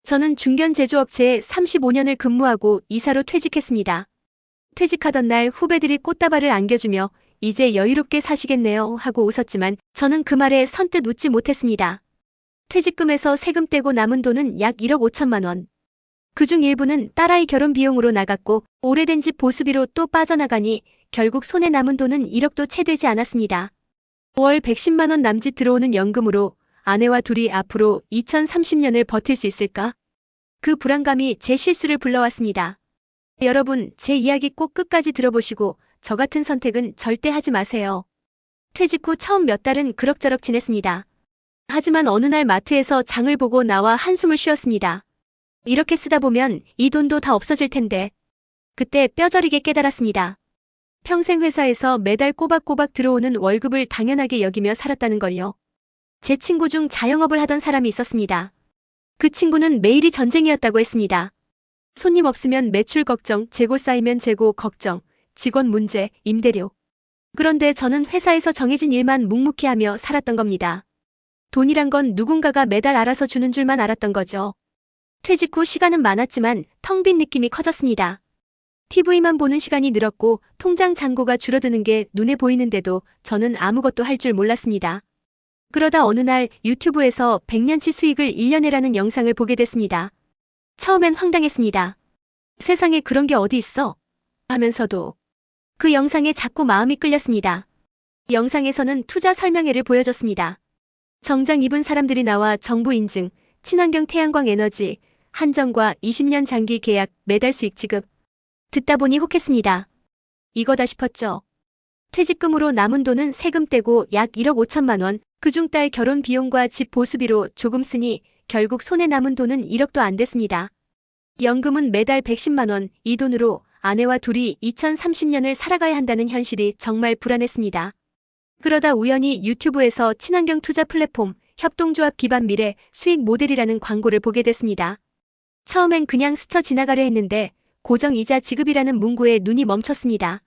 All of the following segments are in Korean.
저는 중견 제조업체에 35년을 근무하고 이사로 퇴직했습니다. 퇴직하던 날 후배들이 꽃다발을 안겨주며 이제 여유롭게 사시겠네요 하고 웃었지만 저는 그 말에 선뜻 웃지 못했습니다. 퇴직금에서 세금 떼고 남은 돈은 약 1억 5천만 원. 그중 일부는 딸아이 결혼 비용으로 나갔고 오래된 집 보수비로 또 빠져나가니 결국 손에 남은 돈은 1억도 채 되지 않았습니다. 월 110만 원 남짓 들어오는 연금으로 아내와 둘이 앞으로 2030년을 버틸 수 있을까? 그 불안감이 제 실수를 불러왔습니다. 여러분, 제 이야기 꼭 끝까지 들어보시고 저 같은 선택은 절대 하지 마세요. 퇴직 후 처음 몇 달은 그럭저럭 지냈습니다. 하지만 어느 날 마트에서 장을 보고 나와 한숨을 쉬었습니다. 이렇게 쓰다 보면 이 돈도 다 없어질 텐데. 그때 뼈저리게 깨달았습니다. 평생 회사에서 매달 꼬박꼬박 들어오는 월급을 당연하게 여기며 살았다는 걸요. 제 친구 중 자영업을 하던 사람이 있었습니다. 그 친구는 매일이 전쟁이었다고 했습니다. 손님 없으면 매출 걱정, 재고 쌓이면 재고 걱정, 직원 문제, 임대료. 그런데 저는 회사에서 정해진 일만 묵묵히 하며 살았던 겁니다. 돈이란 건 누군가가 매달 알아서 주는 줄만 알았던 거죠. 퇴직 후 시간은 많았지만 텅 빈 느낌이 커졌습니다. TV만 보는 시간이 늘었고 통장 잔고가 줄어드는 게 눈에 보이는데도 저는 아무것도 할 줄 몰랐습니다. 그러다 어느 날 유튜브에서 100년치 수익을 1년에라는 영상을 보게 됐습니다. 처음엔 황당했습니다. 세상에 그런 게 어디 있어? 하면서도 그 영상에 자꾸 마음이 끌렸습니다. 영상에서는 투자 설명회를 보여줬습니다. 정장 입은 사람들이 나와 정부 인증, 친환경 태양광 에너지, 한정과 20년 장기 계약, 매달 수익 지급. 듣다 보니 혹했습니다. 이거다 싶었죠. 퇴직금으로 남은 돈은 세금 떼고 약 1억 5천만 원, 그중 딸 결혼 비용과 집 보수비로 조금 쓰니 결국 손에 남은 돈은 1억도 안 됐습니다. 연금은 매달 110만 원, 이 돈으로 아내와 둘이 2030년을 살아가야 한다는 현실이 정말 불안했습니다. 그러다 우연히 유튜브에서 친환경 투자 플랫폼, 협동조합 기반 미래 수익 모델이라는 광고를 보게 됐습니다. 처음엔 그냥 스쳐 지나가려 했는데 고정이자 지급이라는 문구에 눈이 멈췄습니다.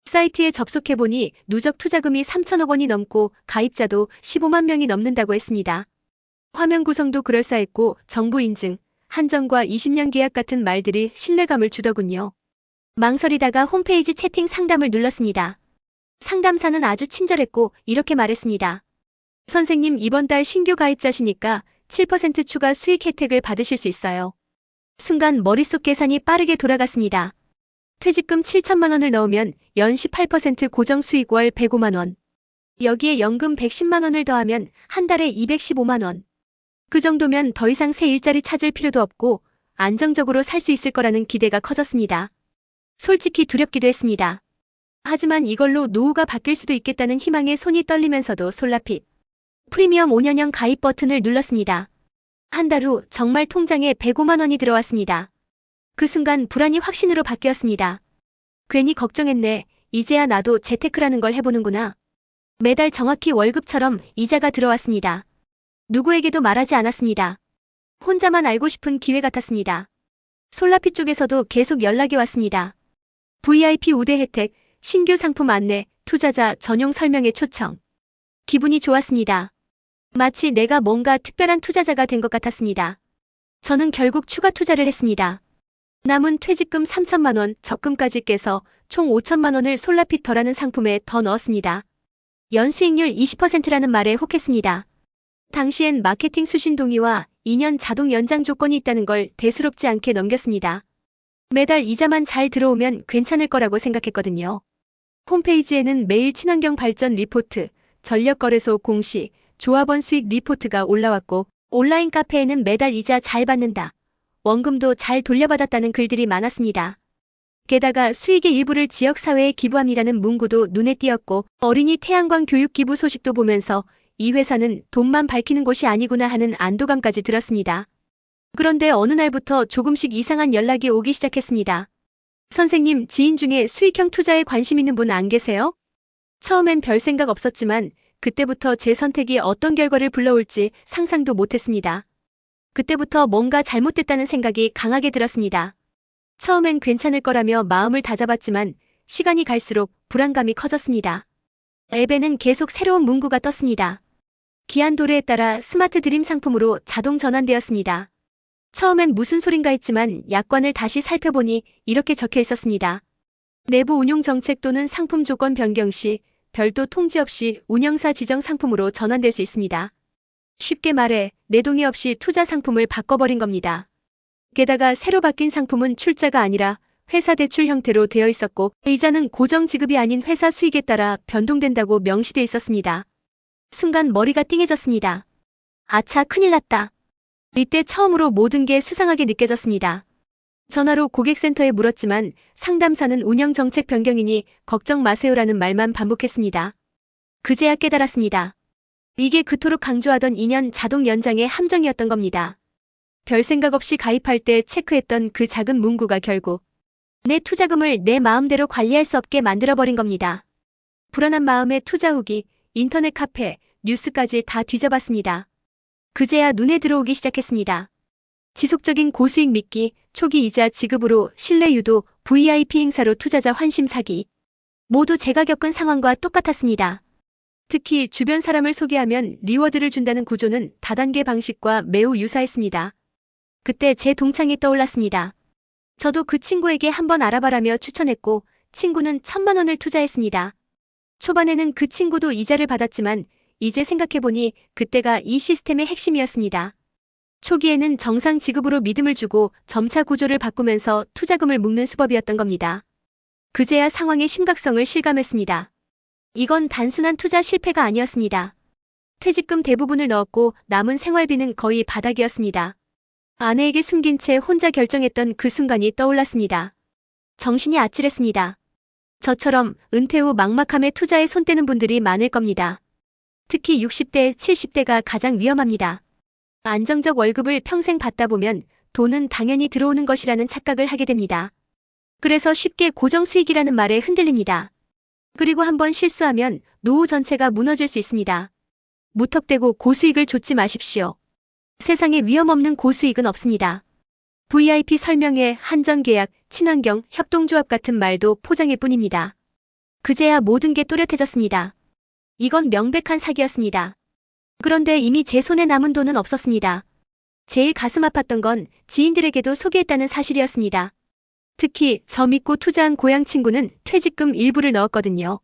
사이트에 접속해보니 누적 투자금이 3천억 원이 넘고 가입자도 15만 명이 넘는다고 했습니다. 화면 구성도 그럴싸했고 정부 인증, 한정과 20년 계약 같은 말들이 신뢰감을 주더군요. 망설이다가 홈페이지 채팅 상담을 눌렀습니다. 상담사는 아주 친절했고 이렇게 말했습니다. 선생님, 이번 달 신규 가입자시니까 7% 추가 수익 혜택을 받으실 수 있어요. 순간 머릿속 계산이 빠르게 돌아갔습니다. 퇴직금 7천만 원을 넣으면 연 18% 고정 수익 월 105만 원. 여기에 연금 110만 원을 더하면 한 달에 215만 원. 그 정도면 더 이상 새 일자리 찾을 필요도 없고 안정적으로 살 수 있을 거라는 기대가 커졌습니다. 솔직히 두렵기도 했습니다. 하지만 이걸로 노후가 바뀔 수도 있겠다는 희망에 손이 떨리면서도 솔라핏. 프리미엄 5년형 가입 버튼을 눌렀습니다. 한 달 후 정말 통장에 105만 원이 들어왔습니다. 그 순간 불안이 확신으로 바뀌었습니다. 괜히 걱정했네. 이제야 나도 재테크라는 걸 해보는구나. 매달 정확히 월급처럼 이자가 들어왔습니다. 누구에게도 말하지 않았습니다. 혼자만 알고 싶은 기회 같았습니다. 솔라핏 쪽에서도 계속 연락이 왔습니다. VIP 우대 혜택, 신규 상품 안내, 투자자 전용 설명회 초청. 기분이 좋았습니다. 마치 내가 뭔가 특별한 투자자가 된 것 같았습니다. 저는 결국 추가 투자를 했습니다. 남은 퇴직금 3천만 원, 적금까지 깨서 총 5천만 원을 솔라핏 더라는 상품에 더 넣었습니다. 연수익률 20%라는 말에 혹했습니다. 당시엔 마케팅 수신 동의와 2년 자동 연장 조건이 있다는 걸 대수롭지 않게 넘겼습니다. 매달 이자만 잘 들어오면 괜찮을 거라고 생각했거든요. 홈페이지에는 매일 친환경 발전 리포트, 전력거래소 공시, 조합원 수익 리포트가 올라왔고 온라인 카페에는 매달 이자 잘 받는다, 원금도 잘 돌려받았다는 글들이 많았습니다. 게다가 수익의 일부를 지역사회에 기부합니다는 문구도 눈에 띄었고 어린이 태양광 교육 기부 소식도 보면서 이 회사는 돈만 밝히는 곳이 아니구나 하는 안도감까지 들었습니다. 그런데 어느 날부터 조금씩 이상한 연락이 오기 시작했습니다. 선생님, 지인 중에 수익형 투자에 관심 있는 분 안 계세요? 처음엔 별 생각 없었지만 그때부터 제 선택이 어떤 결과를 불러올지 상상도 못했습니다. 그때부터 뭔가 잘못됐다는 생각이 강하게 들었습니다. 처음엔 괜찮을 거라며 마음을 다잡았지만 시간이 갈수록 불안감이 커졌습니다. 앱에는 계속 새로운 문구가 떴습니다. 기한 도래에 따라 스마트 드림 상품으로 자동 전환되었습니다. 처음엔 무슨 소린가 했지만 약관을 다시 살펴보니 이렇게 적혀 있었습니다. 내부 운용 정책 또는 상품 조건 변경 시 별도 통지 없이 운영사 지정 상품으로 전환될 수 있습니다. 쉽게 말해 내 동의 없이 투자 상품을 바꿔버린 겁니다. 게다가 새로 바뀐 상품은 출자가 아니라 회사 대출 형태로 되어 있었고 이자는 고정 지급이 아닌 회사 수익에 따라 변동된다고 명시돼 있었습니다. 순간 머리가 띵해졌습니다. 아차, 큰일 났다. 이때 처음으로 모든 게 수상하게 느껴졌습니다. 전화로 고객센터에 물었지만 상담사는 운영 정책 변경이니 걱정 마세요라는 말만 반복했습니다. 그제야 깨달았습니다. 이게 그토록 강조하던 2년 자동 연장의 함정이었던 겁니다. 별 생각 없이 가입할 때 체크했던 그 작은 문구가 결국 내 투자금을 내 마음대로 관리할 수 없게 만들어버린 겁니다. 불안한 마음에 투자 후기, 인터넷 카페, 뉴스까지 다 뒤져봤습니다. 그제야 눈에 들어오기 시작했습니다. 지속적인 고수익 믿기, 초기 이자 지급으로 신뢰 유도, VIP 행사로 투자자 환심 사기. 모두 제가 겪은 상황과 똑같았습니다. 특히 주변 사람을 소개하면 리워드를 준다는 구조는 다단계 방식과 매우 유사했습니다. 그때 제 동창이 떠올랐습니다. 저도 그 친구에게 한번 알아봐라며 추천했고 친구는 1,000만 원을 투자했습니다. 초반에는 그 친구도 이자를 받았지만 이제 생각해보니 그때가 이 시스템의 핵심이었습니다. 초기에는 정상 지급으로 믿음을 주고 점차 구조를 바꾸면서 투자금을 묶는 수법이었던 겁니다. 그제야 상황의 심각성을 실감했습니다. 이건 단순한 투자 실패가 아니었습니다. 퇴직금 대부분을 넣었고 남은 생활비는 거의 바닥이었습니다. 아내에게 숨긴 채 혼자 결정했던 그 순간이 떠올랐습니다. 정신이 아찔했습니다. 저처럼 은퇴 후 막막함에 투자에 손 떼는 분들이 많을 겁니다. 특히 60대, 70대가 가장 위험합니다. 안정적 월급을 평생 받다 보면 돈은 당연히 들어오는 것이라는 착각을 하게 됩니다. 그래서 쉽게 고정수익이라는 말에 흔들립니다. 그리고 한번 실수하면 노후 전체가 무너질 수 있습니다. 무턱대고 고수익을 좇지 마십시오. 세상에 위험 없는 고수익은 없습니다. VIP 설명회, 한정계약, 친환경, 협동조합 같은 말도 포장일 뿐입니다. 그제야 모든 게 또렷해졌습니다. 이건 명백한 사기였습니다. 그런데 이미 제 손에 남은 돈은 없었습니다. 제일 가슴 아팠던 건 지인들에게도 소개했다는 사실이었습니다. 특히 저 믿고 투자한 고향 친구는 퇴직금 일부를 넣었거든요.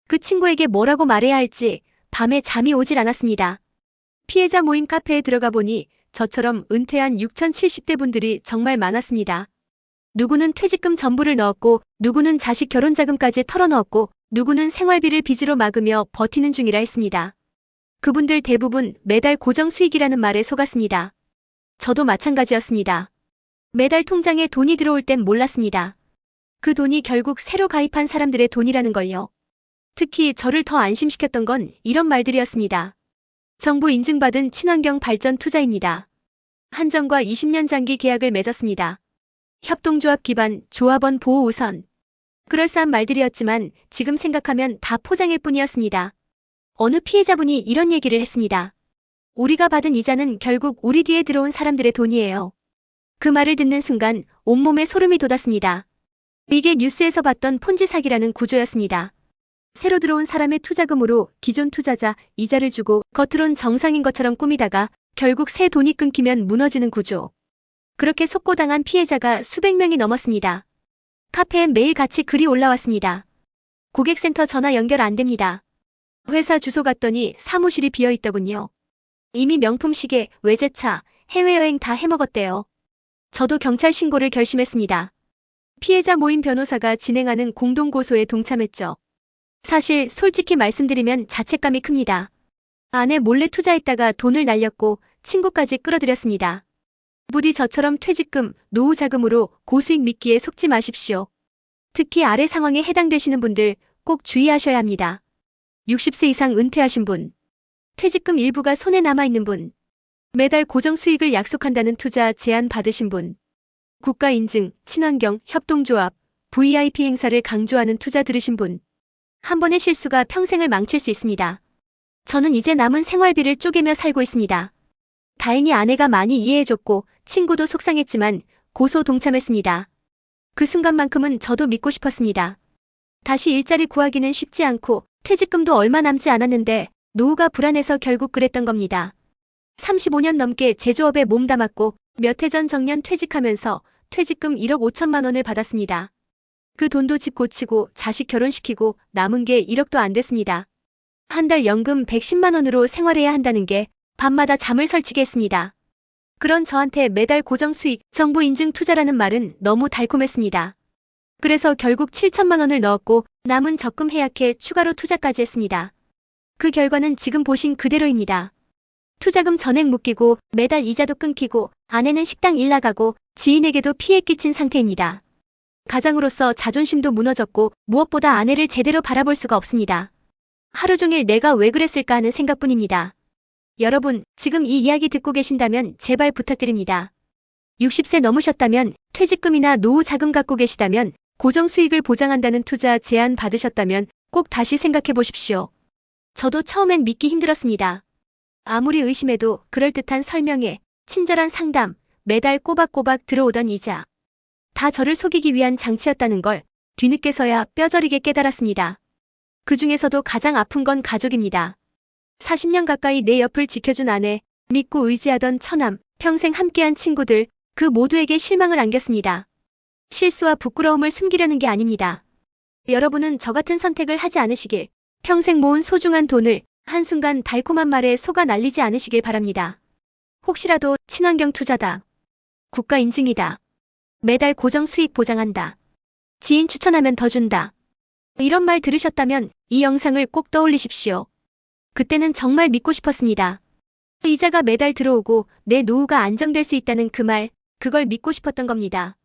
그 친구에게 뭐라고 말해야 할지 밤에 잠이 오질 않았습니다. 피해자 모임 카페에 들어가 보니 저처럼 은퇴한 6070대 분들이 정말 많았습니다. 누구는 퇴직금 전부를 넣었고 누구는 자식 결혼자금까지 털어넣었고 누구는 생활비를 빚으로 막으며 버티는 중이라 했습니다. 그분들 대부분 매달 고정 수익이라는 말에 속았습니다. 저도 마찬가지였습니다. 매달 통장에 돈이 들어올 땐 몰랐습니다. 그 돈이 결국 새로 가입한 사람들의 돈이라는 걸요. 특히 저를 더 안심시켰던 건 이런 말들이었습니다. 정부 인증받은 친환경 발전 투자입니다. 한정과 20년 장기 계약을 맺었습니다. 협동조합 기반, 조합원 보호 우선. 그럴싸한 말들이었지만 지금 생각하면 다 포장일 뿐이었습니다. 어느 피해자분이 이런 얘기를 했습니다. 우리가 받은 이자는 결국 우리 뒤에 들어온 사람들의 돈이에요. 그 말을 듣는 순간 온몸에 소름이 돋았습니다. 이게 뉴스에서 봤던 폰지 사기라는 구조였습니다. 새로 들어온 사람의 투자금으로 기존 투자자 이자를 주고 겉으론 정상인 것처럼 꾸미다가 결국 새 돈이 끊기면 무너지는 구조. 그렇게 속고당한 피해자가 수백 명이 넘었습니다. 카페엔 매일같이 글이 올라왔습니다. 고객센터 전화 연결 안 됩니다. 회사 주소 갔더니 사무실이 비어있더군요. 이미 명품 시계, 외제차, 해외여행 다 해먹었대요. 저도 경찰 신고를 결심했습니다. 피해자 모임 변호사가 진행하는 공동고소에 동참했죠. 사실 솔직히 말씀드리면 자책감이 큽니다. 아내 몰래 투자했다가 돈을 날렸고 친구까지 끌어들였습니다. 부디 저처럼 퇴직금, 노후 자금으로 고수익 믿기에 속지 마십시오. 특히 아래 상황에 해당되시는 분들 꼭 주의하셔야 합니다. 60세 이상 은퇴하신 분, 퇴직금 일부가 손에 남아있는 분, 매달 고정 수익을 약속한다는 투자 제안 받으신 분, 국가 인증, 친환경, 협동조합, VIP 행사를 강조하는 투자 들으신 분, 한 번의 실수가 평생을 망칠 수 있습니다. 저는 이제 남은 생활비를 쪼개며 살고 있습니다. 다행히 아내가 많이 이해해줬고 친구도 속상했지만 고소 동참했습니다. 그 순간만큼은 저도 믿고 싶었습니다. 다시 일자리 구하기는 쉽지 않고 퇴직금도 얼마 남지 않았는데 노후가 불안해서 결국 그랬던 겁니다. 35년 넘게 제조업에 몸담았고 몇 해 전 정년 퇴직하면서 퇴직금 1억 5천만 원을 받았습니다. 그 돈도 집 고치고 자식 결혼시키고 남은 게 1억도 안 됐습니다. 한 달 연금 110만 원으로 생활해야 한다는 게 밤마다 잠을 설치게 했습니다. 그런 저한테 매달 고정 수익, 정부 인증 투자라는 말은 너무 달콤했습니다. 그래서 결국 7천만 원을 넣었고 남은 적금 해약해 추가로 투자까지 했습니다. 그 결과는 지금 보신 그대로입니다. 투자금 전액 묶이고 매달 이자도 끊기고 아내는 식당 일 나가고 지인에게도 피해 끼친 상태입니다. 가장으로서 자존심도 무너졌고 무엇보다 아내를 제대로 바라볼 수가 없습니다. 하루 종일 내가 왜 그랬을까 하는 생각뿐입니다. 여러분, 지금 이 이야기 듣고 계신다면 제발 부탁드립니다. 60세 넘으셨다면, 퇴직금이나 노후 자금 갖고 계시다면, 고정 수익을 보장한다는 투자 제안 받으셨다면 꼭 다시 생각해 보십시오. 저도 처음엔 믿기 힘들었습니다. 아무리 의심해도 그럴듯한 설명에 친절한 상담, 매달 꼬박꼬박 들어오던 이자. 다 저를 속이기 위한 장치였다는 걸 뒤늦게서야 뼈저리게 깨달았습니다. 그 중에서도 가장 아픈 건 가족입니다. 40년 가까이 내 옆을 지켜준 아내, 믿고 의지하던 처남, 평생 함께한 친구들, 그 모두에게 실망을 안겼습니다. 실수와 부끄러움을 숨기려는 게 아닙니다. 여러분은 저 같은 선택을 하지 않으시길, 평생 모은 소중한 돈을 한순간 달콤한 말에 속아 날리지 않으시길 바랍니다. 혹시라도 친환경 투자다. 국가 인증이다. 매달 고정 수익 보장한다. 지인 추천하면 더 준다. 이런 말 들으셨다면 이 영상을 꼭 떠올리십시오. 그때는 정말 믿고 싶었습니다. 이자가 매달 들어오고 내 노후가 안정될 수 있다는 그 말, 그걸 믿고 싶었던 겁니다.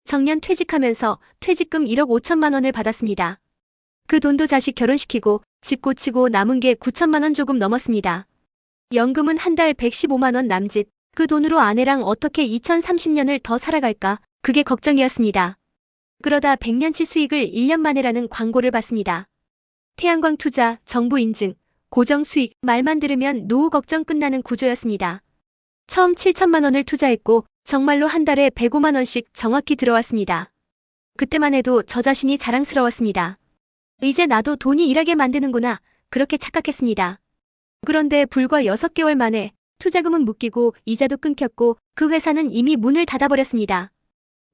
정년 퇴직하면서 퇴직금 1억 5천만 원을 받았습니다. 그 돈도 자식 결혼시키고 집 고치고 남은 게 9천만 원 조금 넘었습니다. 연금은 한 달 115만 원 남짓, 그 돈으로 아내랑 어떻게 2030년을 더 살아갈까, 그게 걱정이었습니다. 그러다 100년치 수익을 1년 만에라는 광고를 봤습니다. 태양광 투자, 정부 인증, 고정 수익, 말만 들으면 노후 걱정 끝나는 구조였습니다. 처음 7천만 원을 투자했고 정말로 한 달에 105만 원씩 정확히 들어왔습니다. 그때만 해도 저 자신이 자랑스러웠습니다. 이제 나도 돈이 일하게 만드는구나, 그렇게 착각했습니다. 그런데 불과 6개월 만에 투자금은 묶이고 이자도 끊겼고 그 회사는 이미 문을 닫아버렸습니다.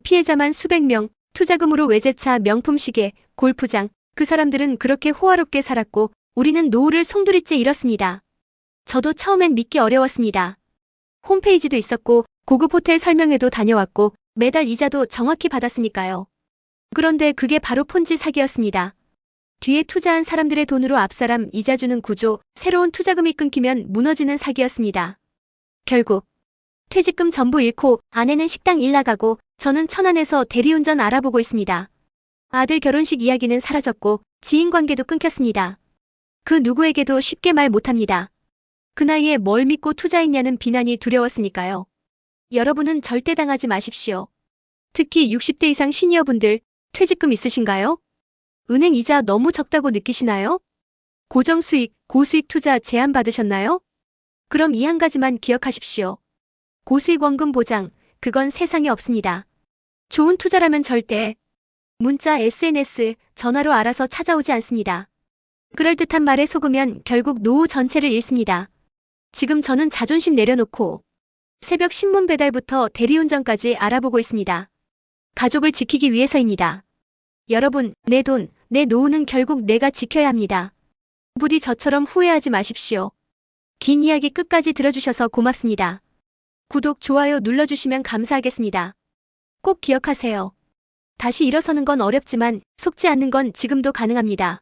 피해자만 수백 명, 투자금으로 외제차, 명품 시계, 골프장, 그 사람들은 그렇게 호화롭게 살았고 우리는 노후를 송두리째 잃었습니다. 저도 처음엔 믿기 어려웠습니다. 홈페이지도 있었고 고급 호텔 설명회도 다녀왔고 매달 이자도 정확히 받았으니까요. 그런데 그게 바로 폰지 사기였습니다. 뒤에 투자한 사람들의 돈으로 앞사람 이자 주는 구조, 새로운 투자금이 끊기면 무너지는 사기였습니다. 결국 퇴직금 전부 잃고 아내는 식당 일 나가고 저는 천안에서 대리운전 알아보고 있습니다. 아들 결혼식 이야기는 사라졌고 지인 관계도 끊겼습니다. 그 누구에게도 쉽게 말 못합니다. 그 나이에 뭘 믿고 투자했냐는 비난이 두려웠으니까요. 여러분은 절대 당하지 마십시오. 특히 60대 이상 시니어분들, 퇴직금 있으신가요? 은행 이자 너무 적다고 느끼시나요? 고정 수익, 고수익 투자 제안 받으셨나요? 그럼 이 한 가지만 기억하십시오. 고수익 원금 보장, 그건 세상에 없습니다. 좋은 투자라면 절대 문자, SNS, 전화로 알아서 찾아오지 않습니다. 그럴듯한 말에 속으면 결국 노후 전체를 잃습니다. 지금 저는 자존심 내려놓고 새벽 신문 배달부터 대리운전까지 알아보고 있습니다. 가족을 지키기 위해서입니다. 여러분, 내 돈, 내 노후는 결국 내가 지켜야 합니다. 부디 저처럼 후회하지 마십시오. 긴 이야기 끝까지 들어주셔서 고맙습니다. 구독, 좋아요 눌러주시면 감사하겠습니다. 꼭 기억하세요. 다시 일어서는 건 어렵지만 속지 않는 건 지금도 가능합니다.